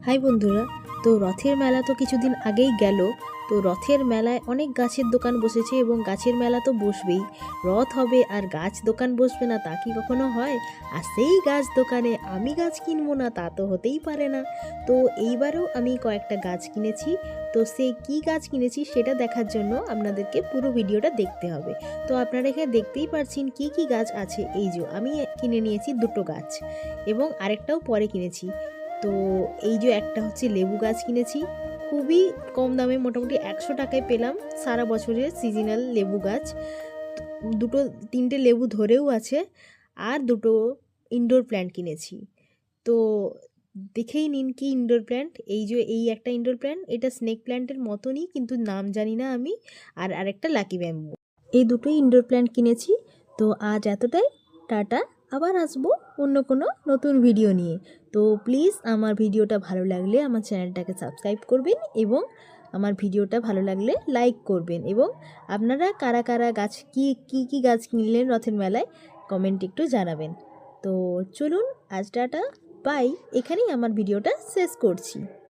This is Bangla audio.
হাই বন্ধুরা, তো রথের মেলা তো কিছুদিন আগেই গেল। তো রথের মেলায় অনেক গাছের দোকান বসেছে এবং গাছের মেলা তো বসবেই। রথ হবে আর গাছ দোকান বসবে না, তা কি কখনো হয়? আর সেই গাছ দোকানে আমি গাছ কিনবো না, তা তো হতেই পারে না। তো এইবারেও আমি কয়েকটা গাছ কিনেছি। তো সেই কী গাছ কিনেছি সেটা দেখার জন্য আপনাদেরকে পুরো ভিডিওটা দেখতে হবে। তো আপনারা এখানে দেখতেই পাচ্ছেন কি কি গাছ আছে। এই যে আমি কিনে নিয়েছি দুটো গাছ এবং আরেকটাও পরে কিনেছি। তো এই যে একটা হচ্ছে লেবু গাছ কিনেছি, খুবই কম দামে, মোটামুটি 100 টাকায় পেলাম সারা বছরের সিজনাল লেবু গাছ। দুটো তিনটে লেবু ধরেও আছে। আর দুটো ইনডোর প্ল্যান্ট কিনেছি। তো দেখেই নিন কি ইনডোর প্ল্যান্ট। এই যে এই একটা ইনডোর প্ল্যান্ট, এটা স্নেক প্ল্যান্টের মতনই, কিন্তু নাম জানি না আমি। আর আরেকটা লাকি ব্যাম্বু। এই দুটোই ইনডোর প্ল্যান্ট কিনেছি। তো আজ এতটাই, টাটা। আবার আসবো অন্য কোনো নতুন ভিডিও নিয়ে। তো প্লিজ আমার ভিডিওটা ভালো লাগলে আমার চ্যানেলটাকে সাবস্ক্রাইব করবেন এবং আমার ভিডিওটা ভালো লাগলে লাইক করবেন। এবং আপনারা কারা কারা গাছ কি গাছ কিনলেন রথের মেলায় কমেন্ট একটু জানাবেন। তো চলুন আজ টাটা, বাই। এখানেই আমার ভিডিওটা শেষ করছি।